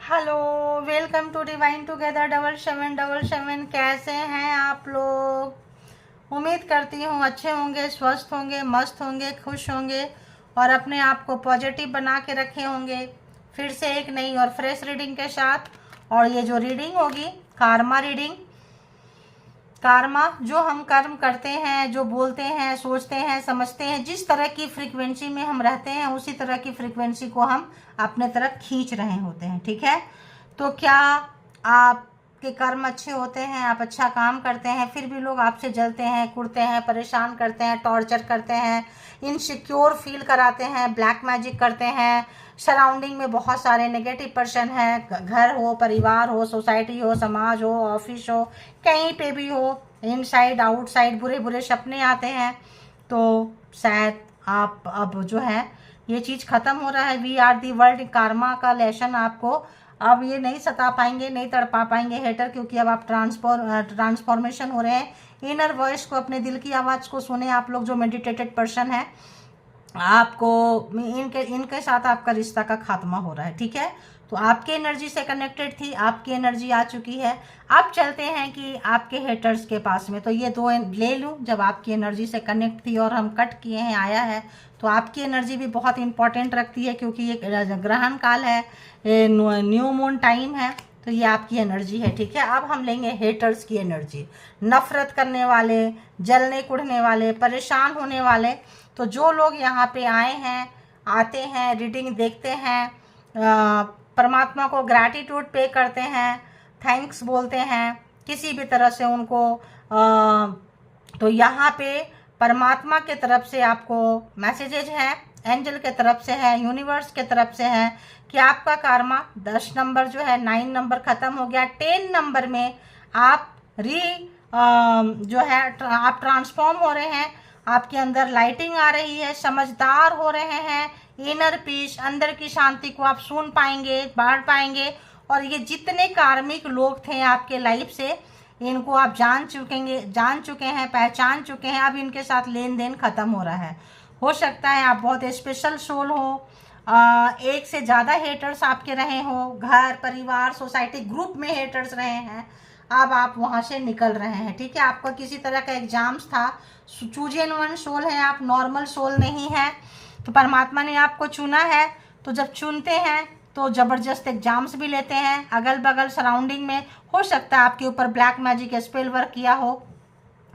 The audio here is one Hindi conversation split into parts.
Hello, welcome to divine together 7777। कैसे हैं आप लोग? उम्मीद करती हूँ अच्छे होंगे, स्वस्थ होंगे, मस्त होंगे, खुश होंगे और अपने आप को पॉजिटिव बना के रखे होंगे। फिर से एक नई और फ्रेश रीडिंग के साथ। और ये जो रीडिंग होगी, कार्मा रीडिंग। कार्मा, जो हम कर्म करते हैं, जो बोलते हैं, सोचते हैं, समझते हैं, जिस तरह की फ्रीक्वेंसी में हम रहते हैं उसी तरह की फ्रीक्वेंसी को हम अपने तरफ खींच रहे होते हैं। ठीक है, तो क्या आपके कर्म अच्छे होते हैं, आप अच्छा काम करते हैं, फिर भी लोग आपसे जलते हैं, कुड़ते हैं, परेशान करते हैं, टॉर्चर करते हैं, इनसिक्योर फील कराते हैं, ब्लैक मैजिक करते हैं, सराउंडिंग में बहुत सारे नेगेटिव पर्सन हैं, घर हो, परिवार हो, सोसाइटी हो, समाज हो, ऑफिस हो, कहीं पे भी हो, इनसाइड आउटसाइड बुरे बुरे सपने आते हैं। तो शायद आप अब जो है ये चीज़ ख़त्म हो रहा है। We are the world karma का लेसन आपको अब ये नहीं सता पाएंगे, नहीं तड़पा पाएंगे हेटर, क्योंकि अब आप ट्रांसफॉर्मेशन हो रहे हैं। इनर वॉइस को, अपने दिल की आवाज़ को सुने आप लोग जो मेडिटेटेड पर्सन है। आपको इनके साथ आपका रिश्ता का खात्मा हो रहा है। ठीक है, तो आपकी एनर्जी से कनेक्टेड थी, आपकी एनर्जी आ चुकी है। अब चलते हैं कि आपके हेटर्स के पास में। तो ये दो ले लूँ, जब आपकी एनर्जी से कनेक्ट थी और हम कट किए हैं, आया है, तो आपकी एनर्जी भी बहुत इंपॉर्टेंट रखती है, क्योंकि ये ग्रहण काल है, न्यू मून टाइम है, तो ये आपकी एनर्जी है। ठीक है, अब हम लेंगे हेटर्स की एनर्जी। नफरत करने वाले, जलने कुढ़ने वाले, परेशान होने वाले। तो जो लोग यहाँ पे आए हैं, आते हैं, रीडिंग देखते हैं, परमात्मा को ग्रैटिट्यूड पे करते हैं, थैंक्स बोलते हैं किसी भी तरह से उनको, तो यहाँ पे परमात्मा के तरफ से आपको मैसेजेज हैं, एंजल के तरफ से है, यूनिवर्स के तरफ से है कि आपका कार्मा 10 नंबर जो है, 9 नंबर ख़त्म हो गया, 10 नंबर में आप जो है आप ट्रांसफॉर्म हो रहे हैं। आपके अंदर लाइटिंग आ रही है, समझदार हो रहे हैं, इनर पीस, अंदर की शांति को आप सुन पाएंगे, बांट पाएंगे। और ये जितने कार्मिक लोग थे आपके लाइफ से, इनको आप जान चुके हैं, पहचान चुके हैं। अब इनके साथ लेन देन खत्म हो रहा है। हो सकता है आप बहुत स्पेशल सोल हो, एक से ज़्यादा हेटर्स आपके रहे हो, घर परिवार सोसाइटी ग्रुप में हेटर्स रहे हैं, अब आप वहाँ से निकल रहे हैं। ठीक है, आपका किसी तरह का एग्जाम्स था, चूजन वन सोल है आप, नॉर्मल सोल नहीं है। तो परमात्मा ने आपको चुना है, तो जब चुनते हैं तो ज़बरदस्त एग्जाम्स भी लेते हैं। अगल बगल सराउंडिंग में हो सकता है आपके ऊपर ब्लैक मैजिक स्पेल वर्क किया हो,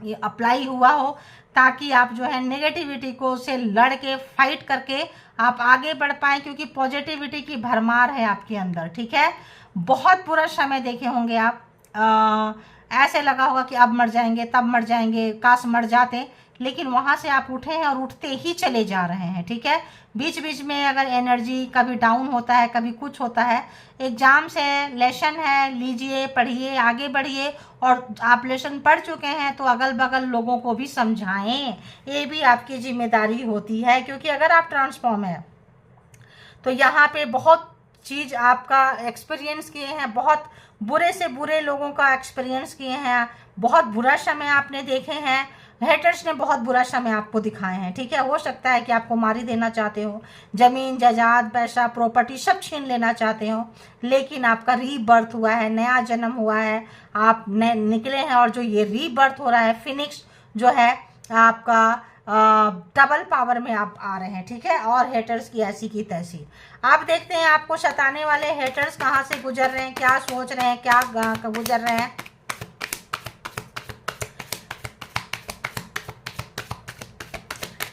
ये अप्लाई हुआ हो, ताकि आप जो है नेगेटिविटी को से लड़ के फाइट करके आप आगे बढ़ पाएँ, क्योंकि पॉजिटिविटी की भरमार है आपके अंदर। ठीक है, बहुत बुरा समय देखे होंगे आप, ऐसे लगा होगा कि अब मर जाएंगे, तब मर जाएंगे, काश मर जाते, लेकिन वहाँ से आप उठे हैं और उठते ही चले जा रहे हैं। ठीक है, बीच बीच में अगर एनर्जी कभी डाउन होता है, कभी कुछ होता है, एग्जाम्स है, लेसन है, लीजिए, पढ़िए, आगे बढ़िए। और आप लेसन पढ़ चुके हैं तो अगल बगल लोगों को भी समझाएं, ये भी आपकी जिम्मेदारी होती है, क्योंकि अगर आप ट्रांसफॉर्म है तो यहाँ पे बहुत चीज़ आपका एक्सपीरियंस किए हैं, बहुत बुरे से बुरे लोगों का एक्सपीरियंस किए हैं, बहुत बुरा समय आपने देखे हैं, हेटर्स ने बहुत बुरा समय आपको दिखाए हैं। ठीक है, हो सकता है कि आपको मारी देना चाहते हो, जमीन जायदाद पैसा प्रॉपर्टी सब छीन लेना चाहते हो, लेकिन आपका रीबर्थ हुआ है, नया जन्म हुआ है, आप निकले हैं। और जो ये रीबर्थ हो रहा है, फिनिक्स जो है आपका, डबल पावर में आप आ रहे हैं। ठीक है, और हेटर्स की ऐसी की तैसी। आप देखते हैं आपको सताने वाले हेटर्स कहाँ से गुजर रहे हैं, क्या सोच रहे हैं, क्या गुजर रहे हैं।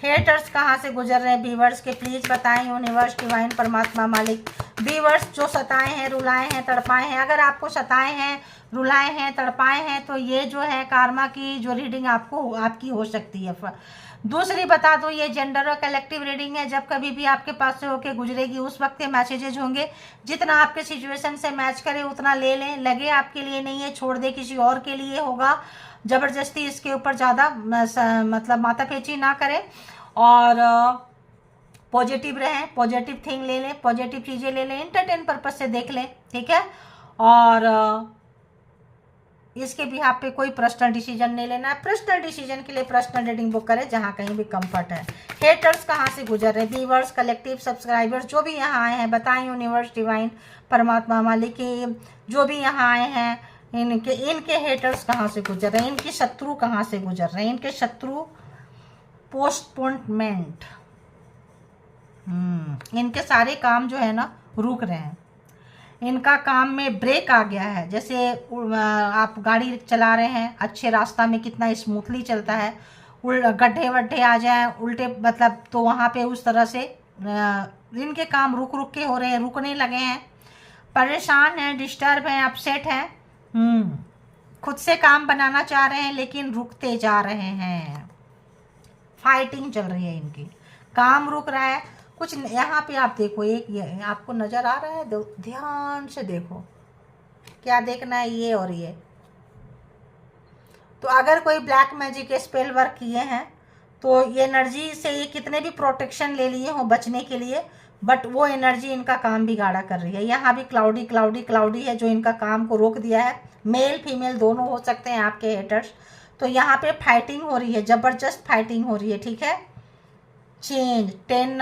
हेटर्स कहाँ से गुजर रहे हैं व्यूअर्स के, प्लीज बताएं यूनिवर्स, डिवाइन, परमात्मा, मालिक। व्यूअर्स जो सताए हैं, रुलाए हैं, तड़पाए हैं, अगर आपको सताए हैं, रुलाए हैं, तड़पाए हैं, तो ये जो है कार्मा की जो रीडिंग आपकी हो सकती है। दूसरी बता दो, ये जेंडर और कलेक्टिव रीडिंग है। जब कभी भी आपके पास से होके गुजरेगी उस वक्त ये मैसेजेज होंगे। जितना आपके सिचुएशन से मैच करे उतना ले लें, लगे आपके लिए नहीं है छोड़ दे, किसी और के लिए होगा। ज़बरदस्ती इसके ऊपर ज़्यादा मतलब माथापेची ना करें, और पॉजिटिव रहें, पॉजिटिव थिंग ले लें, पॉजिटिव चीज़ें ले लें, एंटरटेन पर्पज से देख लें। ठीक है, और इसके भी आप पे कोई पर्सनल डिसीजन नहीं लेना है। पर्सनल डिसीजन के लिए पर्सनल रीडिंग बुक करें जहाँ कहीं भी कंफर्ट है। हेटर्स कहाँ से गुजर रहे, व्यूअर्स, कलेक्टिव, सब्सक्राइबर्स जो भी यहाँ आए हैं, बताएं यूनिवर्स, डिवाइन, परमात्मा, मालिक की जो भी यहाँ आए हैं, इनके हेटर्स कहाँ से गुजर रहे हैं, इनके शत्रु कहाँ से गुजर रहे हैं, इनके शत्रु पोस्टपोनमेंट, इनके सारे काम जो है ना रुक रहे हैं, इनका काम में ब्रेक आ गया है। जैसे आप गाड़ी चला रहे हैं, अच्छे रास्ता में कितना स्मूथली चलता है, गड्ढे वड्ढे आ जाए उल्टे, मतलब तो वहाँ पे उस तरह से इनके काम रुक रुक के हो रहे हैं, रुकने लगे हैं, परेशान हैं, डिस्टर्ब हैं, अपसेट हैं, खुद से काम बनाना चाह रहे हैं लेकिन रुकते जा रहे हैं, फाइटिंग चल रही है इनकी, काम रुक रहा है। कुछ यहाँ पे आप देखो, एक ये आपको नज़र आ रहा है, ध्यान से देखो, क्या देखना है, ये और ये। तो अगर कोई ब्लैक मैजिक स्पेल वर्क किए हैं तो ये एनर्जी से ये कितने भी प्रोटेक्शन ले लिए हों बचने के लिए, बट वो एनर्जी इनका काम बिगाड़ा कर रही है। यहाँ भी क्लाउडी क्लाउडी क्लाउडी है जो इनका काम को रोक दिया है। मेल फीमेल दोनों हो सकते हैं आपके हेटर्स। तो यहाँ पे फाइटिंग हो रही है, ज़बरदस्त फाइटिंग हो रही है, ठीक है। चेंज 10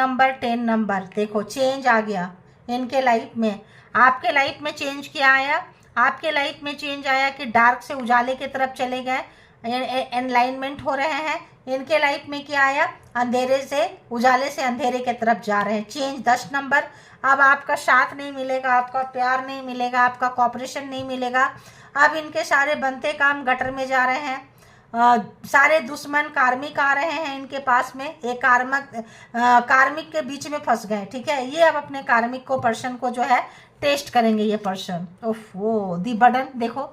नंबर देखो, चेंज आ गया इनके लाइफ में। आपके लाइफ में चेंज क्या आया, आपके लाइफ में चेंज आया कि डार्क से उजाले की तरफ चले गए, एनलाइनमेंट हो रहे हैं। इनके लाइफ में क्या आया, अंधेरे से उजाले से अंधेरे की तरफ जा रहे हैं। Change 10 number. अब आपका साथ नहीं मिलेगा, आपका प्यार नहीं मिलेगा, आपका कॉपरेशन नहीं मिलेगा। अब इनके सारे बनते काम गटर में जा रहे हैं। सारे दुश्मन कार्मिक आ रहे हैं इनके पास में, एक कार्मिक के बीच में फंस गए, ठीक है। ये अब अपने कार्मिक को, पर्सन को जो है टेस्ट करेंगे ये पर्सन। ओफो, दी बर्डन देखो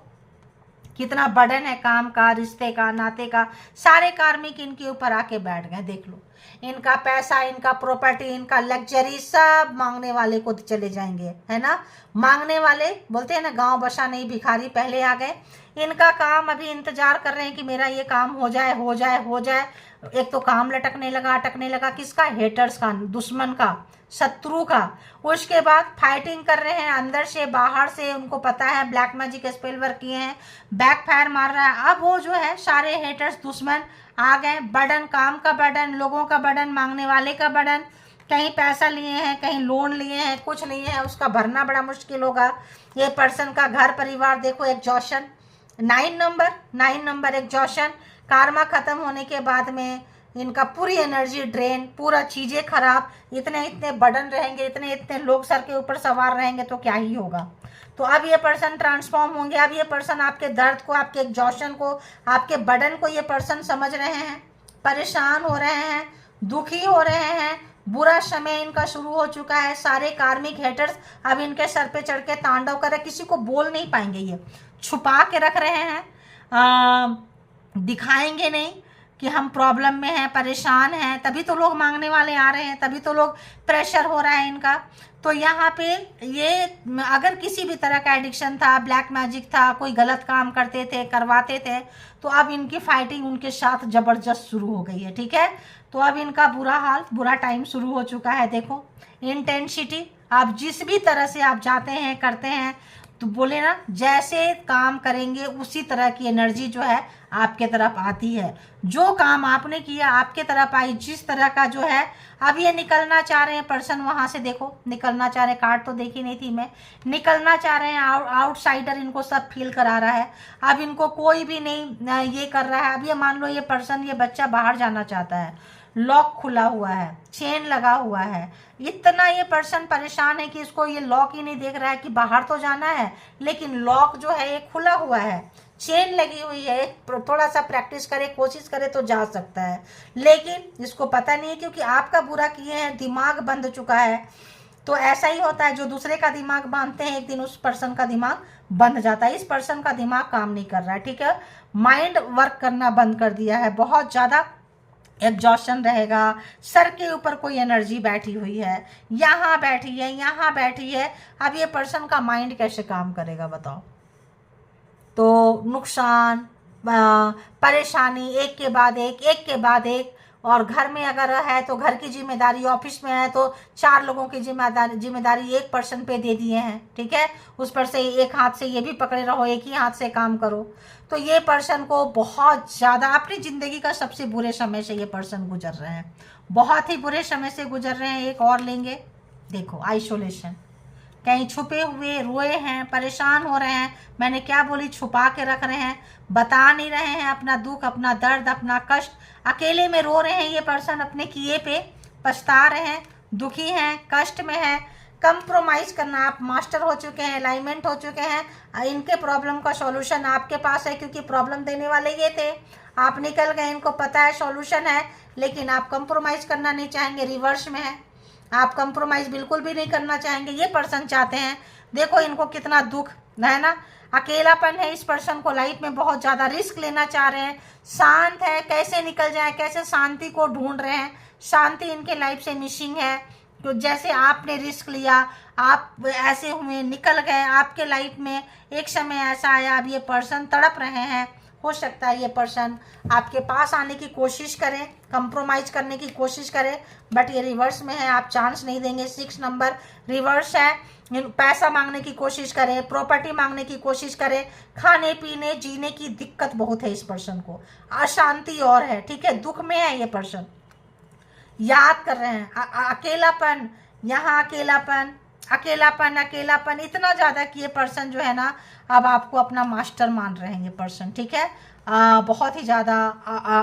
कितना बर्डन है, काम का, रिश्ते का, नाते का, सारे कार्मिक इनके ऊपर आके बैठ गए। देख लो, इनका पैसा, इनका प्रॉपर्टी, इनका लग्जरी सब मांगने वाले को चले जाएंगे, है ना। मांगने वाले बोलते हैं ना, गांव बसा नहीं भिखारी पहले आ गए। इनका काम अभी इंतजार कर रहे हैं कि मेरा ये काम हो जाए हो जाए हो जाए। एक तो काम लटकने लगा किसका, हेटर्स का, दुश्मन का, शत्रु का। उसके बाद फाइटिंग कर रहे हैं अंदर से बाहर से, उनको पता है ब्लैक मैजिक स्पेल वर्क किए हैं, बैक फायर मार रहा है। अब वो जो है सारे हेटर्स दुश्मन आ गए, बर्डन, काम का बर्डन, लोगों का बर्डन, मांगने वाले का बर्डन, कहीं पैसा लिए हैं, कहीं लोन लिए हैं, कुछ लिए हैं, उसका भरना बड़ा मुश्किल होगा। ये पर्सन का घर परिवार देखो, एग्जॉशन 9 नंबर एग्जॉशन। कार्मा खत्म होने के बाद में इनका पूरी एनर्जी ड्रेन, पूरा चीज़ें खराब, इतने बर्डन रहेंगे, इतने लोग सर के ऊपर सवार रहेंगे तो क्या ही होगा। तो अब ये पर्सन ट्रांसफॉर्म होंगे। अब ये पर्सन आपके दर्द को, आपके एग्जॉशन को, आपके बर्डन को ये पर्सन समझ रहे हैं, परेशान हो रहे हैं, दुखी हो रहे हैं, बुरा समय इनका शुरू हो चुका है। सारे कार्मिक हेटर्स अब इनके सर पे चढ़ के तांडव कर रहे, किसी को बोल नहीं पाएंगे, ये छुपा के रख रहे हैं, दिखाएंगे नहीं कि हम प्रॉब्लम में हैं, परेशान हैं। तभी तो लोग मांगने वाले आ रहे हैं, तभी तो लोग प्रेशर हो रहा है इनका। तो यहाँ पे ये अगर किसी भी तरह का एडिक्शन था, ब्लैक मैजिक था, कोई गलत काम करते थे, करवाते थे, तो अब इनकी फाइटिंग उनके साथ ज़बरदस्त शुरू हो गई है, ठीक है। तो अब इनका बुरा हाल, बुरा टाइम शुरू हो चुका है। देखो इंटेंसिटी, आप जिस भी तरह से आप जाते हैं, करते हैं, तो बोले ना, जैसे काम करेंगे उसी तरह की एनर्जी जो है आपके तरफ आती है। जो काम आपने किया आपके तरफ आई, जिस तरह का जो है। अब ये निकलना चाह रहे हैं पर्सन वहाँ से, देखो निकलना चाह रहे हैं, कार्ड तो देखी नहीं थी मैं, निकलना चाह रहे हैं। आउटसाइडर इनको सब फील करा रहा है। अब इनको कोई भी नहीं ये कर रहा है। अब ये मान लो ये पर्सन, ये बच्चा बाहर जाना चाहता है, लॉक खुला हुआ है, चेन लगा हुआ है, इतना ये पर्सन परेशान है कि इसको ये लॉक ही नहीं देख रहा है कि बाहर तो जाना है, लेकिन लॉक जो है ये खुला हुआ है, चेन लगी हुई है। थोड़ा सा प्रैक्टिस करे, कोशिश करे तो जा सकता है, लेकिन इसको पता नहीं है क्योंकि आपका बुरा किए हैं, दिमाग बंध चुका है। तो ऐसा ही होता है, जो दूसरे का दिमाग बांधते हैं एक दिन उस पर्सन का दिमाग बंध जाता है। इस पर्सन का दिमाग काम नहीं कर रहा है, ठीक है। माइंड वर्क करना बंद कर दिया है, बहुत ज़्यादा एग्जॉशन रहेगा। सर के ऊपर कोई एनर्जी बैठी हुई है, यहाँ बैठी है, यहाँ बैठी है। अब ये पर्सन का माइंड कैसे काम करेगा बताओ। तो नुकसान, परेशानी, एक के बाद एक, एक के बाद एक, और घर में अगर है तो घर की जिम्मेदारी, ऑफिस में है तो 4 लोगों की जिम्मेदारी एक पर्सन पे दे दिए हैं, ठीक है। उस पर से एक हाथ से ये भी पकड़े रहो, एक ही हाथ से काम करो। तो ये पर्सन को बहुत ज़्यादा अपनी ज़िंदगी का सबसे बुरे समय से ये पर्सन गुजर रहे हैं, बहुत ही बुरे समय से गुजर रहे हैं। एक और लेंगे, देखो आइसोलेशन, कहीं छुपे हुए रोए हैं, परेशान हो रहे हैं। मैंने क्या बोली, छुपा के रख रहे हैं, बता नहीं रहे हैं अपना दुख, अपना दर्द, अपना कष्ट, अकेले में रो रहे हैं। ये पर्सन अपने किए पे पछता रहे हैं, दुखी हैं, कष्ट में है। कंप्रोमाइज़ करना, आप मास्टर हो चुके हैं, अलाइनमेंट हो चुके हैं। इनके प्रॉब्लम का सॉल्यूशन आपके पास है, क्योंकि प्रॉब्लम देने वाले ये थे, आप निकल गए, इनको पता है सॉल्यूशन है, लेकिन आप कंप्रोमाइज़ करना नहीं चाहेंगे, रिवर्स में है। आप कंप्रोमाइज़ बिल्कुल भी नहीं करना चाहेंगे। ये पर्सन चाहते हैं, देखो इनको कितना दुख है ना, अकेलापन है इस पर्सन को, लाइफ में बहुत ज़्यादा रिस्क लेना चाह रहे हैं, शांत है, कैसे निकल जाए, कैसे शांति को ढूंढ रहे हैं। शांति इनके लाइफ से मिसिंग है। तो जैसे आपने रिस्क लिया, आप ऐसे हुए, निकल गए, आपके लाइफ में एक समय ऐसा आया, अब ये पर्सन तड़प रहे हैं। हो सकता है ये पर्सन आपके पास आने की कोशिश करें, कंप्रोमाइज़ करने की कोशिश करें, बट ये रिवर्स में है, आप चांस नहीं देंगे। 6 नंबर रिवर्स है। पैसा मांगने की कोशिश करें, प्रॉपर्टी मांगने की कोशिश करें, खाने पीने जीने की दिक्कत बहुत है इस पर्सन को, अशांति और है, ठीक है, दुख में है ये पर्सन, याद कर रहे हैं। अकेलापन, यहाँ अकेलापन, अकेलापन, अकेलापन इतना ज़्यादा कि ये पर्सन जो है ना, अब आपको अपना मास्टर मान रहे हैं ये पर्सन, ठीक है। बहुत ही ज़्यादा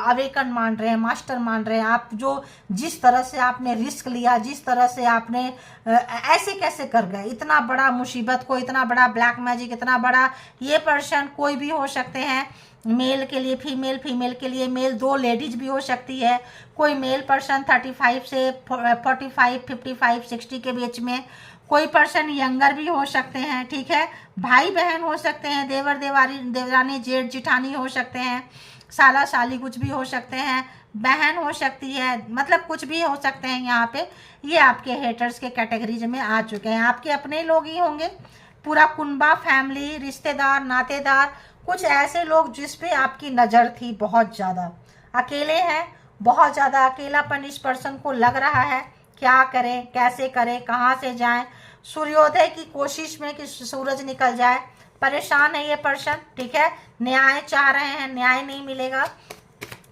अवेकन मान रहे हैं, मास्टर मान रहे हैं। आप जो जिस तरह से आपने रिस्क लिया, जिस तरह से आपने ऐसे कैसे कर गए इतना बड़ा मुसीबत को, इतना बड़ा ब्लैक मैजिक, इतना बड़ा। ये पर्सन कोई भी हो सकते हैं, मेल के लिए फीमेल, फीमेल के लिए मेल, 2 लेडीज भी हो सकती है। कोई मेल पर्सन 35 से 45, 55, 60 के बीच में, कोई पर्सन यंगर भी हो सकते हैं, ठीक है। भाई बहन हो सकते हैं, देवर देवरानी, जेठ जिठानी हो सकते हैं, साला साली कुछ भी हो सकते हैं, बहन हो सकती है, मतलब कुछ भी हो सकते हैं यहाँ पे। ये आपके हेटर्स के कैटेगरीज में आ चुके हैं, आपके अपने लोग ही होंगे, पूरा कुनबा, फैमिली, रिश्तेदार, नातेदार, कुछ ऐसे लोग जिस पे आपकी नज़र थी बहुत ज़्यादा। अकेले हैं, बहुत ज़्यादा अकेलापन इस पर्सन को लग रहा है। क्या करें, कैसे करें, कहाँ से जाएं, सूर्योदय की कोशिश में कि सूरज निकल जाए। परेशान है ये पर्सन, ठीक है। न्याय चाह रहे हैं, न्याय नहीं मिलेगा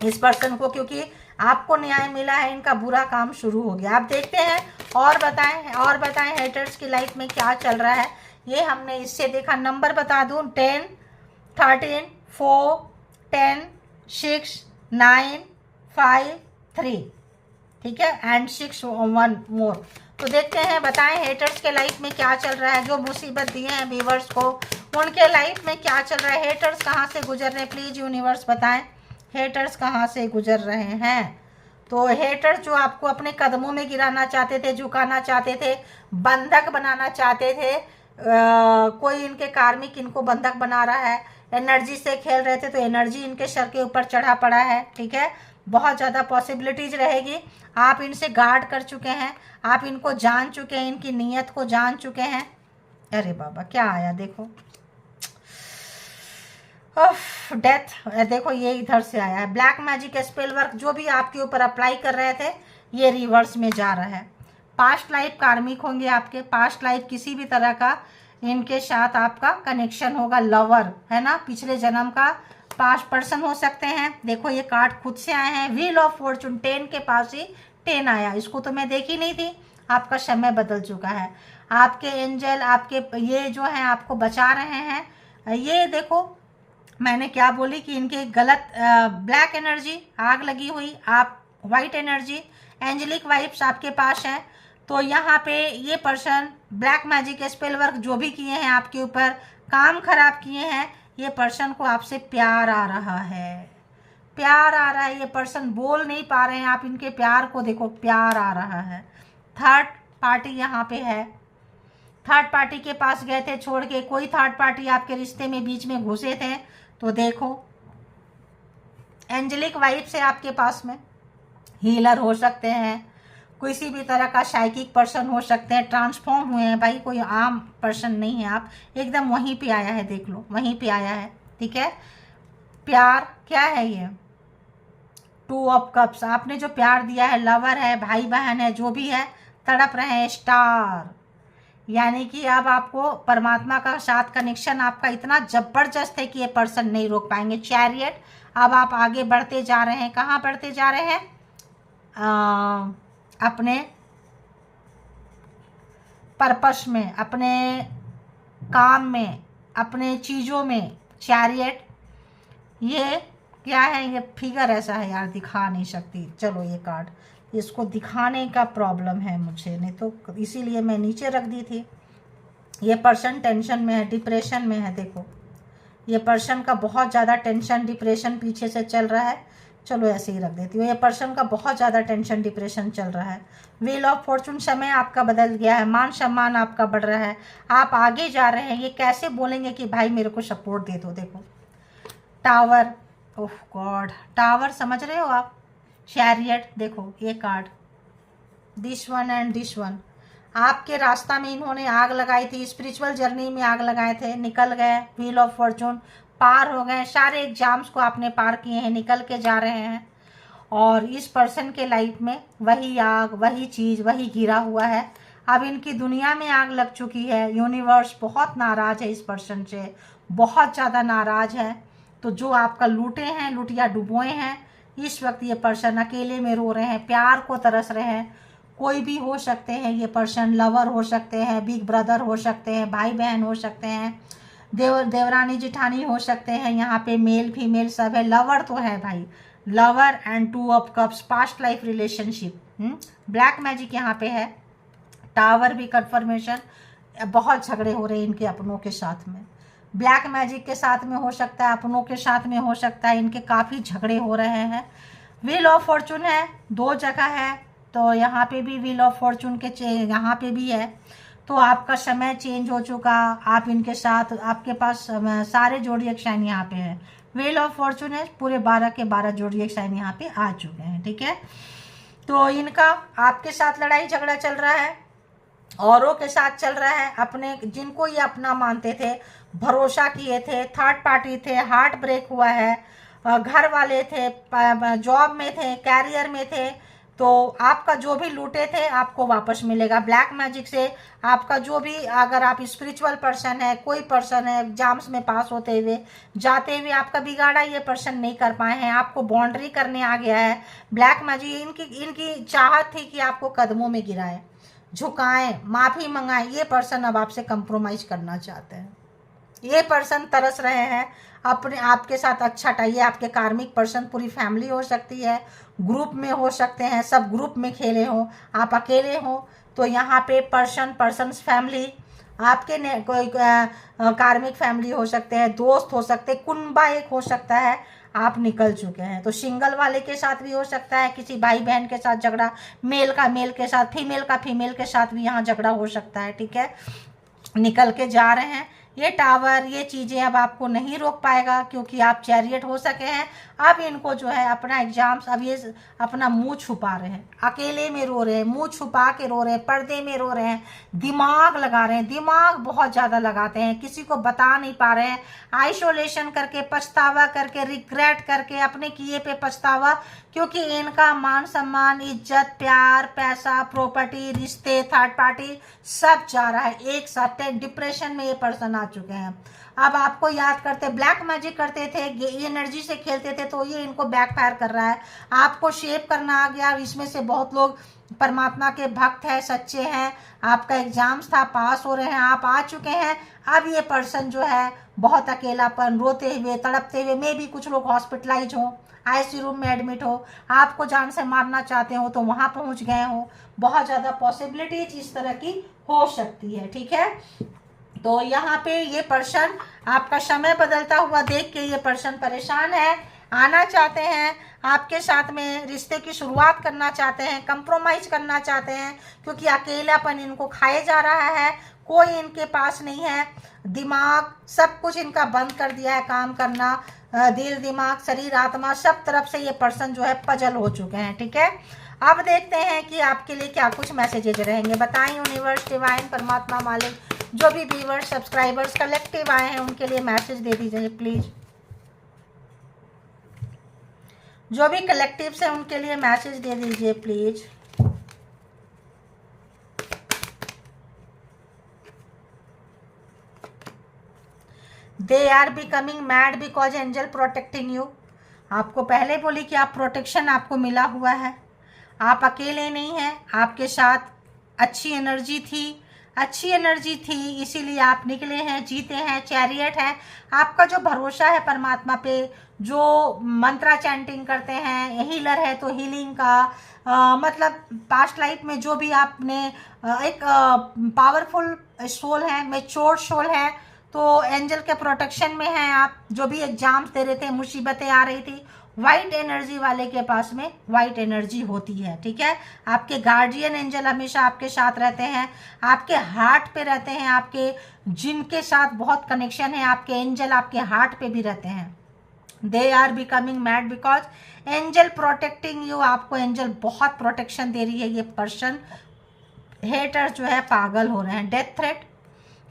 इस पर्सन को, क्योंकि आपको न्याय मिला है, इनका बुरा काम शुरू हो गया। आप देखते हैं और बताएं हेटर्स की लाइफ में क्या चल रहा है। ये हमने इससे देखा, नंबर बता दूं, 10, 13, 4, 10, 6, 9, 5, 3, ठीक है, एंड 6, 1 मोर। तो देखते हैं, बताएं हेटर्स के लाइफ में क्या चल रहा है। जो मुसीबत दिए हैं व्यूवर्स को, उनके लाइफ में क्या चल रहा है, हेटर्स कहाँ से गुजर रहे हैं, प्लीज़ यूनिवर्स बताएं हेटर्स कहाँ से गुजर रहे हैं। तो हेटर्स जो आपको अपने कदमों में गिराना चाहते थे, झुकाना चाहते थे, बंधक बनाना चाहते थे, कोई इनके कार्मिक इनको बंधक बना रहा है, एनर्जी से खेल रहे थे, तो एनर्जी इनके सर के ऊपर चढ़ा पड़ा है, ठीक है। बहुत ज़्यादा पॉसिबिलिटीज़ रहेगी। आप इनसे गार्ड कर चुके हैं, आप इनको जान चुके हैं, इनकी नीयत को जान चुके हैं। अरे बाबा क्या आया, देखो डेथ, देखो ये इधर से आया है। ब्लैक मैजिक स्पेल वर्क जो भी आपके ऊपर अप्लाई कर रहे थे, ये रिवर्स में जा रहा है। पास्ट लाइफ कार्मिक होंगे आपके, पास्ट लाइफ किसी भी तरह का इनके साथ आपका कनेक्शन होगा, लवर है ना, पिछले जन्म का पास्ट पर्सन हो सकते हैं। देखो ये कार्ड खुद से आए हैं, व्हील ऑफ फॉर्चून, 10 के पास ही 10 आया, इसको तो मैं देखी नहीं थी। आपका समय बदल चुका है, आपके एंजल, आपके ये जो है आपको बचा रहे हैं। ये देखो मैंने क्या बोली कि इनके गलत ब्लैक एनर्जी, आग लगी हुई, आप वाइट एनर्जी, एंजलिक वाइब्स आपके पास हैं। तो यहाँ पे ये person black magic spell work जो भी किए हैं आपके ऊपर, काम खराब किए हैं, ये पर्सन को आपसे प्यार आ रहा है, प्यार आ रहा है। ये पर्सन बोल नहीं पा रहे हैं, आप इनके प्यार को देखो, प्यार आ रहा है। थर्ड पार्टी यहाँ पे है, थर्ड पार्टी के पास गए थे छोड़ के, कोई थर्ड पार्टी आपके रिश्ते में बीच में घुसे थे। तो देखो एंजेलिक वाइब से आपके पास में हीलर हो सकते हैं, किसी भी तरह का साइकिक पर्सन हो सकते हैं, ट्रांसफॉर्म हुए हैं भाई, कोई आम पर्सन नहीं है आप, एकदम वहीं पे आया है, देख लो वहीं पे आया है, ठीक है। प्यार क्या है ये, टू ऑफ कप्स, आपने जो प्यार दिया है, लवर है, भाई बहन है, जो भी है, तड़प रहे हैं। स्टार, यानी कि अब आपको परमात्मा का साथ कनेक्शन आपका इतना जबरदस्त है कि ये पर्सन नहीं रोक पाएंगे। चैरियट, अब आप आगे बढ़ते जा रहे हैं। कहाँ बढ़ते जा रहे हैं? अपने पर्पस में, अपने काम में, अपने चीज़ों में। चैरियट, ये क्या है? ये फिगर ऐसा है यार, दिखा नहीं सकती। चलो ये कार्ड, इसको दिखाने का प्रॉब्लम है मुझे, नहीं तो इसीलिए मैं नीचे रख दी थी। ये पर्सन टेंशन में है, डिप्रेशन में है। देखो, ये पर्सन का बहुत ज़्यादा टेंशन डिप्रेशन पीछे से चल रहा है। चलो ऐसे ही रख देती हूँ। ये पर्सन का बहुत ज़्यादा टेंशन डिप्रेशन चल रहा है। व्हील ऑफ फॉर्चून, समय आपका बदल गया है, मान सम्मान आपका बढ़ रहा है, आप आगे जा रहे हैं। ये कैसे बोलेंगे कि भाई मेरे को सपोर्ट दे दो? देखो, टावर, ओह गॉड, टावर, समझ रहे हो आप? चैरियट, देखो ये card, this one and this one. आपके रास्ता में इन्होंने आग लगाई थी, स्पिरिचुअल जर्नी में आग लगाए थे, निकल गए। व्हील ऑफ फॉर्चून, पार हो गए। सारे एग्जाम्स को आपने पार किए हैं, निकल के जा रहे हैं। और इस पर्सन के लाइफ में वही आग, वही चीज़, वही गिरा हुआ है। अब इनकी दुनिया में आग लग चुकी है। यूनिवर्स बहुत नाराज़ है इस पर्सन से, बहुत ज़्यादा नाराज़ है। तो जो आपका लूटे हैं, लुटिया डुबोए हैं, इस वक्त ये पर्सन अकेले में रो रहे हैं, प्यार को तरस रहे हैं। कोई भी हो सकते हैं ये पर्सन, लवर हो सकते हैं, बिग ब्रदर हो सकते हैं, भाई बहन हो सकते हैं, देवरानी जिठानी हो सकते हैं। यहाँ पे मेल फीमेल सब है। लवर तो है भाई, lover and two of cups, past life relationship. Black magic यहाँ पे है। टावर भी कंफर्मेशन, बहुत झगड़े हो रहे हैं इनके अपनों के साथ में। ब्लैक मैजिक के साथ में हो सकता है, अपनों के साथ में हो सकता है, इनके काफ़ी झगड़े हो रहे हैं। व्हील ऑफ फॉर्चून है, दो जगह है, तो यहाँ पे भी व्हील ऑफ फॉर्चून के यहाँ पे भी है। तो आपका समय चेंज हो चुका, आप इनके साथ, आपके पास सारे जोडिएक साइन यहाँ पे है। व्हील ऑफ फॉर्चून है, पूरे 12 के 12 जोडिएक साइन यहाँ पे आ चुके हैं, ठीक है। तो इनका आपके साथ लड़ाई झगड़ा चल रहा है, औरों के साथ चल रहा है। अपने जिनको ये अपना मानते थे, भरोसा किए थे, थर्ड पार्टी थे, हार्ट ब्रेक हुआ है, घर वाले थे, जॉब में थे, कैरियर में थे, तो आपका जो भी लूटे थे आपको वापस मिलेगा। ब्लैक मैजिक से आपका जो भी, अगर आप स्पिरिचुअल पर्सन है, कोई पर्सन है, एग्जाम्स में पास होते हुए जाते हुए आपका बिगाड़ा ये पर्सन नहीं कर पाए हैं, आपको बाउंड्री करने आ गया है। ब्लैक मैजिक, इनकी चाहत थी कि आपको कदमों में गिराए, झुकाएं, माफ़ी मंगाएं। ये पर्सन अब आपसे कंप्रोमाइज करना चाहते हैं। ये पर्सन तरस रहे हैं अपने आपके साथ अच्छा टाइए। आपके कार्मिक पर्सन, पूरी फैमिली हो सकती है, ग्रुप में हो सकते हैं, सब ग्रुप में खेले हो, आप अकेले हो। तो यहाँ पे पर्सन फैमिली, आपके कोई कार्मिक फैमिली हो सकते हैं, दोस्त हो सकते हैं, कुनबा एक हो सकता है, आप निकल चुके हैं। तो सिंगल वाले के साथ भी हो सकता है, किसी भाई बहन के साथ झगड़ा, मेल का मेल के साथ, फीमेल का फीमेल के साथ भी यहाँ झगड़ा हो सकता है, ठीक है। निकल के जा रहे हैं। ये टावर, ये चीज़ें अब आपको नहीं रोक पाएगा, क्योंकि आप चैरियट हो सके हैं। अब इनको जो है अपना एग्जाम्स, अब ये अपना मुंह छुपा रहे हैं, अकेले में रो रहे हैं, मुंह छुपा के रो रहे हैं, पर्दे में रो रहे हैं, दिमाग लगा रहे हैं, दिमाग बहुत ज़्यादा लगाते हैं, किसी को बता नहीं पा रहे हैं, आइसोलेशन करके, पछतावा करके, रिग्रेट करके, अपने किए पे पछतावा, क्योंकि इनका मान सम्मान, इज्जत, प्यार, पैसा, प्रॉपर्टी, रिश्ते, थर्ड पार्टी सब जा रहा है एक साथ। डिप्रेशन में ये पर्सन आ चुके हैं। अब आपको याद करते, ब्लैक मैजिक करते थे, ये एनर्जी से खेलते थे, तो ये इनको बैकफायर कर रहा है। आपको शेप करना आ गया। इसमें से बहुत लोग परमात्मा के भक्त हैं, सच्चे हैं, आपका एग्जाम्स था, पास हो रहे हैं, आप आ चुके हैं। अब ये पर्सन जो है बहुत अकेलापन, रोते हुए, तड़पते हुए, मे भी कुछ लोग हॉस्पिटलाइज हो, आईसीयू रूम में एडमिट हो, आपको जान से मारना चाहते हो तो वहाँ पहुँच गए हो। बहुत ज़्यादा पॉसिबिलिटीज इस तरह की हो सकती है, ठीक है। तो यहाँ पे ये पर्सन, आपका समय बदलता हुआ देख के ये पर्सन परेशान है, आना चाहते हैं आपके साथ में, रिश्ते की शुरुआत करना चाहते हैं, कंप्रोमाइज करना चाहते हैं, क्योंकि अकेलापन इनको खाए जा रहा है, कोई इनके पास नहीं है, दिमाग सब कुछ इनका बंद कर दिया है काम करना, दिल, दिमाग, शरीर, आत्मा, सब तरफ से ये पर्सन जो है पजल हो चुके हैं, ठीक है। अब देखते हैं कि आपके लिए क्या कुछ मैसेजेज रहेंगे। बताएं यूनिवर्स, डिवाइन, परमात्मा, मालिक, जो भी व्यूअर्स, सब्सक्राइबर्स कलेक्टिव आए हैं उनके लिए मैसेज दे दीजिए प्लीज। जो भी कलेक्टिव से उनके लिए मैसेज दे दीजिए please. They are becoming mad because angel protecting you. आपको पहले बोली कि आप प्रोटेक्शन आपको मिला हुआ है, आप अकेले नहीं हैं, आपके साथ अच्छी एनर्जी थी, इसीलिए आप निकले हैं, जीते हैं। चैरियट है, आपका जो भरोसा है परमात्मा पे, जो मंत्रा चैंटिंग करते हैं, हीलर है तो हीलिंग का मतलब पास्ट लाइफ में जो भी आपने एक पावरफुल सोल है, मैच्योर सोल है, तो एंजल के प्रोटेक्शन में हैं आप। जो भी एग्जाम्स दे रहे थे, मुसीबतें आ रही थी, वाइट एनर्जी वाले के पास में वाइट एनर्जी होती है, ठीक है। आपके गार्डियन एंजल हमेशा आपके साथ रहते हैं, आपके हार्ट पे रहते हैं, आपके जिनके साथ बहुत कनेक्शन है, आपके एंजल आपके हार्ट पे भी रहते हैं। They are becoming mad because angel protecting you. आपको एंजल बहुत प्रोटेक्शन दे रही है। ये पर्सन हेटर जो है पागल हो रहे हैं। डेथ थ्रेट,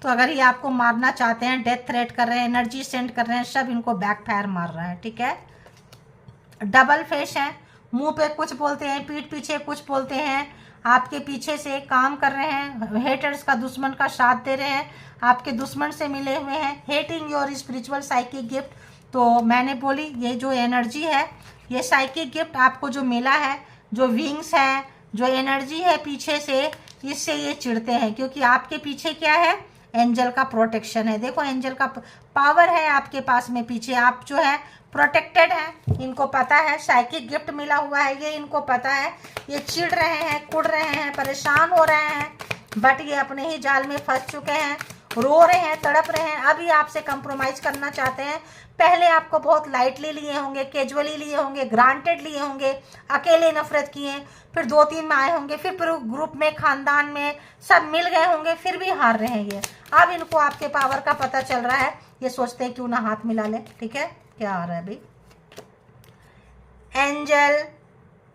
तो अगर ये आपको मारना चाहते हैं, डेथ थ्रेट कर रहे हैं, एनर्जी सेंड कर रहे हैं, सब इनको बैकफायर मार रहा है, ठीक है। डबल फेस है, मुंह पे कुछ बोलते हैं, पीठ पीछे कुछ बोलते हैं, आपके पीछे से काम कर रहे हैं, हेटर्स का दुश्मन का साथ दे रहे हैं, आपके दुश्मन से मिले हुए हैं, hating your spiritual psychic gift. तो मैंने बोली ये जो एनर्जी है, ये साइकिक गिफ्ट आपको जो मिला है, जो विंग्स है, जो एनर्जी है पीछे से, इससे ये चिढ़ते हैं, क्योंकि आपके पीछे क्या है, एंजल का प्रोटेक्शन है। देखो एंजल का पावर है आपके पास में, पीछे आप जो है प्रोटेक्टेड है। इनको पता है साइकिक गिफ्ट मिला हुआ है, ये इनको पता है। ये चिढ़ रहे हैं, कुड़ रहे हैं, परेशान हो रहे हैं, बट ये अपने ही जाल में फंस चुके हैं, रो रहे हैं, तड़प रहे हैं। अभी आपसे कंप्रोमाइज करना चाहते हैं। पहले आपको बहुत लाइटली लिए होंगे, कैजुअली लिए होंगे, ग्रांटेड लिए होंगे, अकेले नफरत किए, फिर 2-3 में आए होंगे, फिर ग्रुप में, खानदान में सब मिल गए होंगे, फिर भी हार रहे हैं ये। अब इनको आपके पावर का पता चल रहा है, ये सोचते हैं क्यों ना हाथ मिला ले, ठीक है। क्या आ रहा है भाई, angel,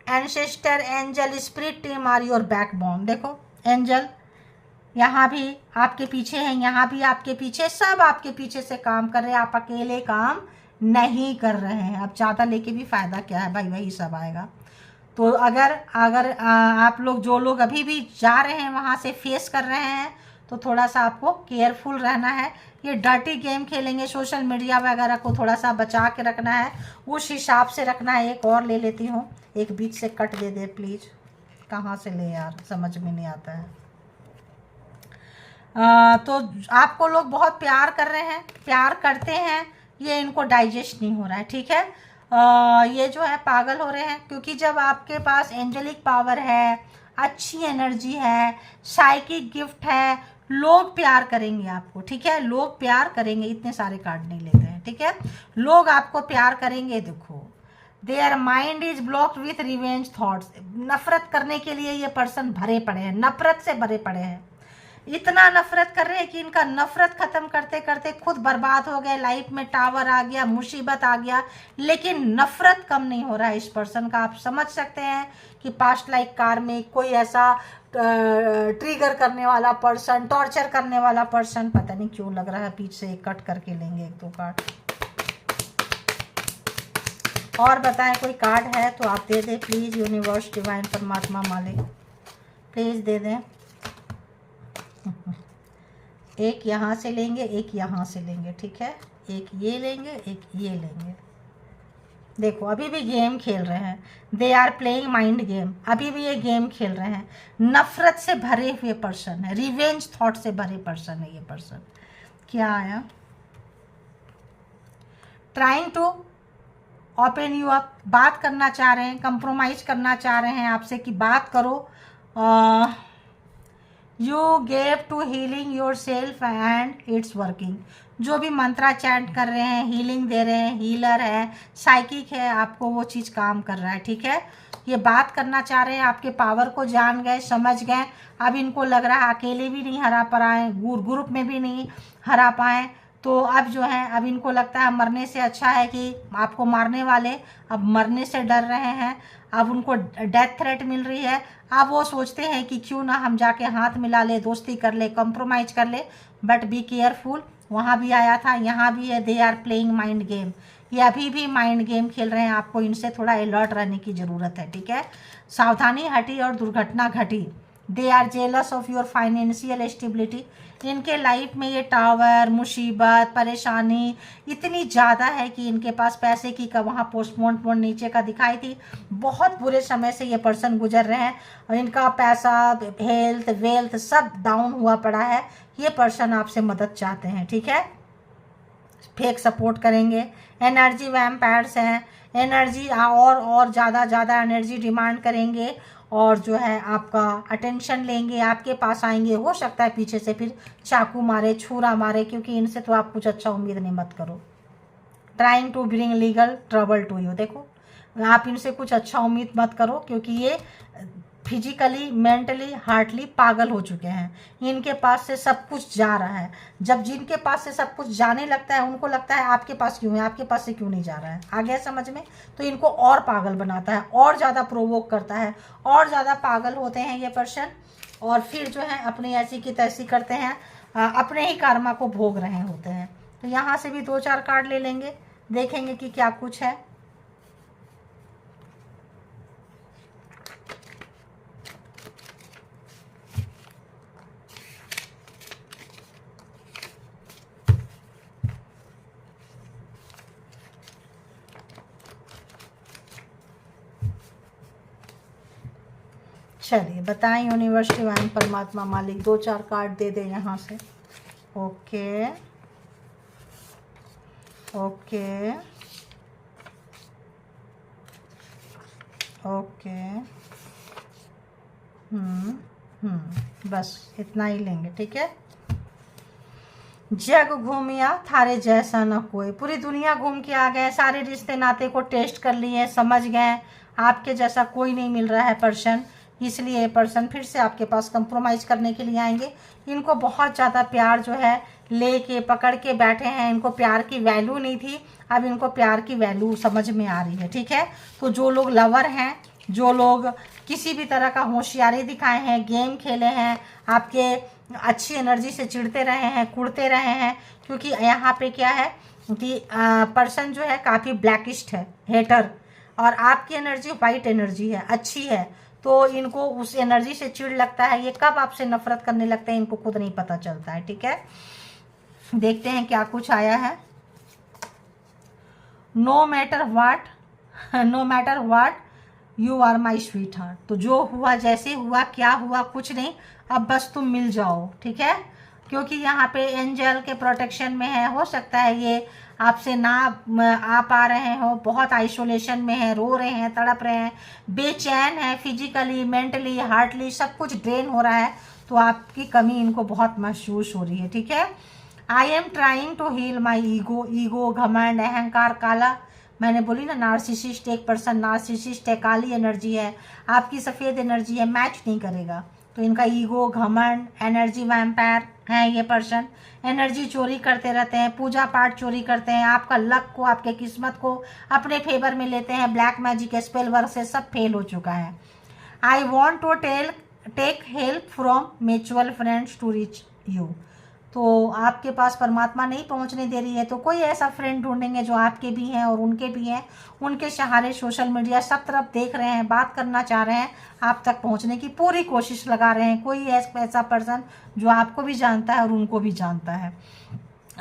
ancestor, angel, spirit team are your backbone. देखो एंजल यहाँ भी आपके पीछे हैं, यहाँ भी आपके पीछे, सब आपके पीछे से काम कर रहे हैं। आप अकेले काम नहीं कर रहे हैं। अब ज़्यादा लेके भी फ़ायदा क्या है भाई, वही सब आएगा। तो अगर आप लोग, जो लोग अभी भी जा रहे हैं वहाँ से फेस कर रहे हैं, तो थोड़ा सा आपको केयरफुल रहना है। ये डर्टी गेम खेलेंगे, सोशल मीडिया वगैरह को थोड़ा सा बचा के रखना है, उस हिसाब से रखना है। एक और ले लेती हूँ, एक बीच से कट दे दे प्लीज़। कहाँ से ले यार, समझ में नहीं आता है। तो आपको लोग बहुत प्यार कर रहे हैं, प्यार करते हैं, ये इनको डाइजेस्ट नहीं हो रहा है, ठीक है। ये जो है पागल हो रहे हैं, क्योंकि जब आपके पास एंजेलिक पावर है, अच्छी एनर्जी है, साइकिक गिफ्ट है, लोग प्यार करेंगे आपको, ठीक है। लोग प्यार करेंगे, इतने सारे कार्ड नहीं लेते हैं, ठीक है। लोग आपको प्यार करेंगे। देखो their mind is blocked with revenge thoughts. नफरत करने के लिए ये पर्सन भरे पड़े हैं, नफरत से भरे पड़े हैं। इतना नफरत कर रहे हैं कि इनका नफरत खत्म करते करते खुद बर्बाद हो गए। लाइफ में टावर आ गया, मुसीबत आ गया, लेकिन नफरत कम नहीं हो रहा है इस पर्सन का। आप समझ सकते हैं कि पास्ट लाइफ कार में कोई ऐसा ट्रिगर करने वाला पर्सन, टॉर्चर करने वाला पर्सन, पता नहीं क्यों लग रहा है पीछे से कट करके लेंगे 1-2 कार्ड और। बताएं कोई कार्ड है तो आप दे दें प्लीज़। यूनिवर्स, डिवाइन, परमात्मा, मालिक, प्लीज़ दे दें। एक यहाँ से लेंगे, एक यहाँ से लेंगे, ठीक है। एक ये लेंगे, एक ये लेंगे। देखो अभी भी गेम खेल रहे हैं, they are playing mind game. अभी भी ये गेम खेल रहे हैं। नफरत से भरे हुए पर्सन है, रिवेंज थॉट से भरे पर्सन है ये पर्सन। क्या आया, trying to open you up. बात करना चाह रहे हैं, कंप्रोमाइज करना चाह रहे हैं आपसे कि बात करो। You have to healing your self and it's working. जो भी मंत्रा चैंट कर रहे हैं, हीलिंग दे रहे हैं, हीलर है, साइकिक है, आपको वो चीज़ काम कर रहा है, ठीक है। ये बात करना चाह रहे हैं, आपके पावर को जान गए, समझ गए। अब इनको लग रहा है अकेले भी नहीं हरा पाए, ग्रुप में भी नहीं हरा पाए, तो अब जो है अब इनको लगता है मरने से अच्छा है कि आपको मारने वाले अब मरने से डर रहे हैं। अब उनको डेथ थ्रेट मिल रही है। अब वो सोचते हैं कि क्यों ना हम जाके हाथ मिला ले, दोस्ती कर ले, कंप्रोमाइज कर ले, बट बी केयरफुल। वहाँ भी आया था, यहाँ भी है, they are playing mind game. ये अभी भी माइंड गेम खेल रहे हैं, आपको इनसे थोड़ा अलर्ट रहने की ज़रूरत है, ठीक है। सावधानी हटी और दुर्घटना घटी। They are jealous of your financial stability. इनके लाइफ में ये टावर, मुसीबत, परेशानी इतनी ज़्यादा है कि इनके पास पैसे की का वहाँ पोस्टमोन नीचे का दिखाई थी। बहुत बुरे समय से ये पर्सन गुजर रहे हैं और इनका पैसा, हेल्थ, वेल्थ सब डाउन हुआ पड़ा है। ये पर्सन आपसे मदद चाहते हैं, ठीक है। फेक सपोर्ट करेंगे। एनर्जी वैम्पायर्स हैं, एनर्जी और ज़्यादा एनर्जी डिमांड करेंगे और जो है आपका अटेंशन लेंगे, आपके पास आएंगे। हो सकता है पीछे से फिर चाकू मारे, छुरा मारे, क्योंकि इनसे तो आप कुछ अच्छा उम्मीद नहीं मत करो। Trying to bring legal trouble to you. देखो, आप इनसे कुछ अच्छा उम्मीद मत करो, क्योंकि ये फिजिकली, मेंटली, हार्टली पागल हो चुके हैं। इनके पास से सब कुछ जा रहा है। जब जिनके पास से सब कुछ जाने लगता है, उनको लगता है आपके पास क्यों है, आपके पास से क्यों नहीं जा रहा है। आ गया समझ में? तो इनको और पागल बनाता है, और ज़्यादा प्रोवोक करता है, और ज़्यादा पागल होते हैं ये पर्सन। और फिर जो है अपनी ऐसी की तैसी करते हैं, अपने ही कर्मा को भोग रहे होते हैं। तो यहाँ से भी 2-4 कार्ड ले लेंगे, देखेंगे कि क्या कुछ है। चलिए बताएं यूनिवर्स, डिवाइन, परमात्मा, मालिक। 2-4 कार्ड दे दें यहाँ से। Okay okay okay. बस इतना ही लेंगे, ठीक है। जग घूमिया थारे जैसा न कोई। पूरी दुनिया घूम के आ गए, सारे रिश्ते नाते को टेस्ट कर लिए, समझ गए आपके जैसा कोई नहीं मिल रहा है पर्सन। इसलिए पर्सन फिर से आपके पास कंप्रोमाइज़ करने के लिए आएंगे। इनको बहुत ज़्यादा प्यार जो है लेके पकड़ के बैठे हैं। इनको प्यार की वैल्यू नहीं थी, अब इनको प्यार की वैल्यू समझ में आ रही है, ठीक है। तो जो लोग लवर हैं, जो लोग किसी भी तरह का होशियारी दिखाए हैं, गेम खेले हैं, आपके अच्छी एनर्जी से चिढ़ते रहे हैं, कुड़ते रहे हैं, क्योंकि यहाँ पे क्या है कि पर्सन जो है काफ़ी ब्लैकिस्ट है, हेटर, और आपकी एनर्जी वाइट एनर्जी है, अच्छी है। तो इनको उस एनर्जी से चिढ़ लगता है। ये कब आपसे नफरत करने लगते हैं इनको खुद नहीं पता चलता है, ठीक है। देखते हैं क्या कुछ आया है। No matter what you are my sweetheart. तो जो हुआ, जैसे हुआ, क्या हुआ, कुछ नहीं, अब बस तुम मिल जाओ, ठीक है। क्योंकि यहाँ पे एंजल के प्रोटेक्शन में है। हो सकता है ये आपसे ना आ पा रहे हो, बहुत आइसोलेशन में है, रो रहे हैं, तड़प रहे हैं, बेचैन है, फिजिकली, मेंटली, हार्टली सब कुछ ड्रेन हो रहा है। तो आपकी कमी इनको बहुत महसूस हो रही है, ठीक है। I am trying to heal my ego, घमंड, अहंकार, काला। मैंने बोली ना, नार्सिसिस्ट एक पर्सन, नार्सिसिस्ट है, काली एनर्जी है, आपकी सफ़ेद एनर्जी है, मैच नहीं करेगा। तो इनका ईगो, घमंड, एनर्जी वैम्पायर हैं ये पर्सन। एनर्जी चोरी करते रहते हैं, पूजा पाठ चोरी करते हैं, आपका लक को, आपके किस्मत को अपने फेवर में लेते हैं। ब्लैक मैजिक, स्पेल वर्क से सब फेल हो चुका है। I want to take help from mutual friends to reach you. तो आपके पास परमात्मा नहीं पहुंचने दे रही है, तो कोई ऐसा फ्रेंड ढूंढेंगे जो आपके भी हैं और उनके भी हैं। उनके सहारे सोशल मीडिया सब तरफ देख रहे हैं, बात करना चाह रहे हैं, आप तक पहुंचने की पूरी कोशिश लगा रहे हैं। कोई ऐसा पर्सन जो आपको भी जानता है और उनको भी जानता है।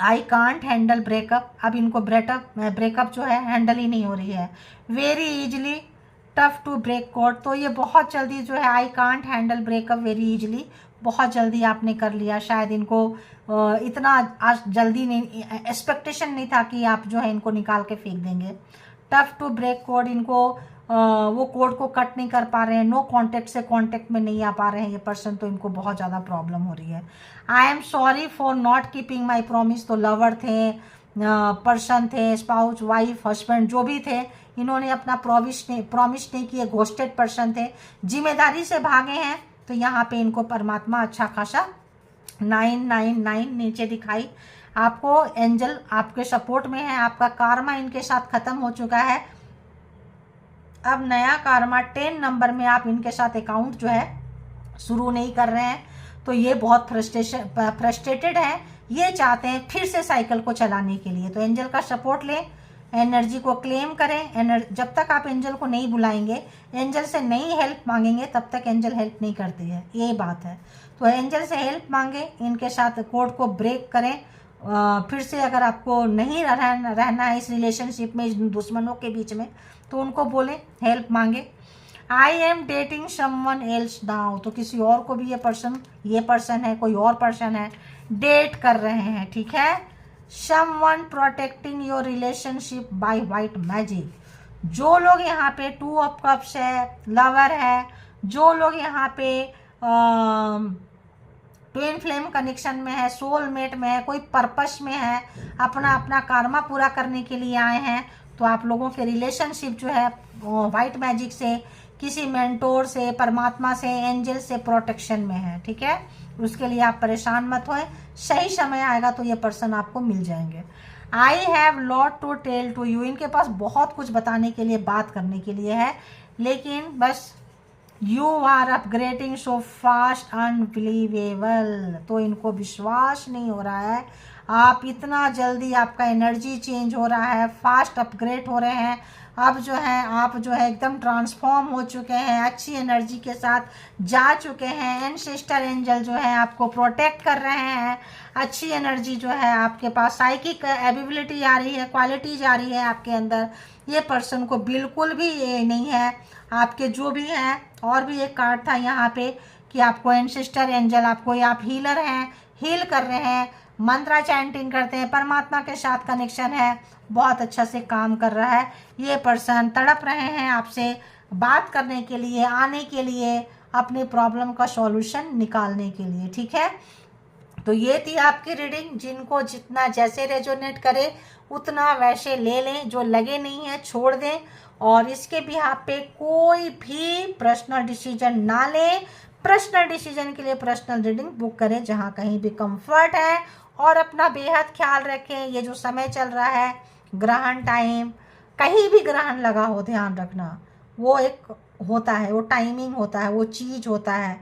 I can't handle breakup. अब इनको ब्रेकअप जो है हैंडल ही नहीं हो रही है। Very easily tough to break code. तो ये बहुत जल्दी जो है, I can't handle breakup very easily, बहुत जल्दी आपने कर लिया। शायद इनको इतना आज जल्दी नहीं, एक्सपेक्टेशन नहीं था कि आप जो है इनको निकाल के फेंक देंगे। टफ टू ब्रेक कोड, इनको वो कोड को कट नहीं कर पा रहे हैं, नो कांटेक्ट से कांटेक्ट में नहीं आ पा रहे हैं ये पर्सन। तो इनको बहुत ज़्यादा प्रॉब्लम हो रही है। I am sorry for not keeping my promise. तो लवर थे, पर्सन थे, स्पाउस, वाइफ, हस्बैंड जो भी थे, इन्होंने अपना प्रॉमिस नहीं किए, घोस्टेड पर्सन थे, जिम्मेदारी से भागे हैं। तो यहाँ पे इनको परमात्मा अच्छा खासा 999 नीचे दिखाई। आपको एंजल आपके सपोर्ट में है, आपका कार्मा इनके साथ खत्म हो चुका है। अब नया कार्मा 10 नंबर में आप इनके साथ अकाउंट जो है शुरू नहीं कर रहे हैं। तो ये बहुत फ्रस्ट्रेटेड है, ये चाहते हैं फिर से साइकिल को चलाने के लिए। तो एंजल का सपोर्ट लें, एनर्जी को क्लेम करें। जब तक आप एंजल को नहीं बुलाएंगे, एंजल से नहीं हेल्प मांगेंगे, तब तक एंजल हेल्प नहीं करती है, ये बात है। तो एंजल से हेल्प मांगे, इनके साथ कोड को ब्रेक करें। फिर से अगर आपको नहीं रहना है इस रिलेशनशिप में, इस दुश्मनों के बीच में, तो उनको बोले, हेल्प मांगे। I am dating someone else now, तो किसी और को भी ये पर्सन है, कोई और पर्सन है, डेट कर रहे हैं, ठीक है। Someone protecting your relationship by white magic, जो लोग यहाँ पे 2 ऑफ कप्स है, लवर है, जो लोग यहाँ पे ट्विन फ्लेम कनेक्शन में है, सोलमेट में है, कोई पर्पस में है, अपना कार्मा पूरा करने के लिए आए हैं, तो आप लोगों के रिलेशनशिप जो है व्हाइट मैजिक से, किसी मेंटोर से, परमात्मा से, एंजल से प्रोटेक्शन में है, ठीक है। उसके लिए आप परेशान मत होए, सही समय आएगा तो ये पर्सन आपको मिल जाएंगे। I have lot to tell to you, इनके पास बहुत कुछ बताने के लिए, बात करने के लिए है, लेकिन बस you are upgrading so fast unbelievable, तो इनको विश्वास नहीं हो रहा है, आप इतना जल्दी, आपका एनर्जी चेंज हो रहा है, फास्ट अपग्रेड हो रहे हैं। अब जो है आप जो है एकदम ट्रांसफॉर्म हो चुके हैं, अच्छी एनर्जी के साथ जा चुके हैं। एंसेस्टर एंजल जो है आपको प्रोटेक्ट कर रहे हैं, अच्छी एनर्जी जो है आपके पास, साइकिक एबिलिटी आ रही है, क्वालिटीज आ रही है आपके अंदर। ये पर्सन को बिल्कुल भी ये नहीं है, आपके जो भी हैं, और भी एक कार्ड था यहाँ पे कि आपको एंसेस्टर एंजल, आपको आप हीलर हैं, हील कर रहे हैं, मंत्रा चैंटिंग करते हैं, परमात्मा के साथ कनेक्शन है, बहुत अच्छा से काम कर रहा है। ये पर्सन तड़प रहे हैं आपसे बात करने के लिए, आने के लिए, अपने प्रॉब्लम का सॉल्यूशन निकालने के लिए, ठीक है। तो ये थी आपकी रीडिंग, जिनको जितना जैसे रेजोनेट करे उतना वैसे ले लें, जो लगे नहीं है छोड़ दें, और इसके बिहाफ पे कोई भी पर्सनल डिसीजन ना लें। पर्सनल डिसीजन के लिए पर्सनल रीडिंग बुक करें जहाँ कहीं भी कंफर्ट है, और अपना बेहद ख्याल रखें। ये जो समय चल रहा है, ग्रहण टाइम, कहीं भी ग्रहण लगा हो, ध्यान रखना, वो एक होता है, वो टाइमिंग होता है, वो चीज़ होता है।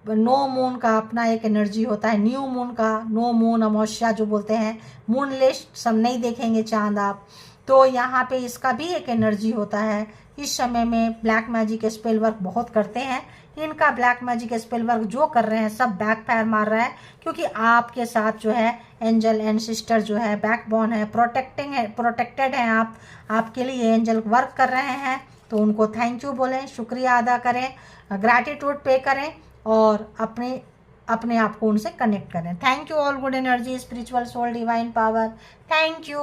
नो मून का अपना एक एनर्जी होता है, न्यू मून का, नो मून अमावस्या जो बोलते हैं, मूनलेस सब नहीं देखेंगे चांद आप, तो यहाँ पे इसका भी एक एनर्जी होता है। इस समय में ब्लैक मैजिक स्पेल वर्क बहुत करते हैं, इनका ब्लैक मैजिक स्पेल वर्क जो कर रहे हैं सब बैकफायर मार रहा है, क्योंकि आपके साथ जो है एंजल एंड सिस्टर जो है बैकबोन है, प्रोटेक्टेड हैं आप, आपके लिए एंजल वर्क कर रहे हैं। तो उनको थैंक यू बोलें, शुक्रिया अदा करें, ग्रैटिट्यूड पे करें, और अपने आप को उनसे कनेक्ट करें। Thank you all good energy, spiritual soul, divine power, thank you.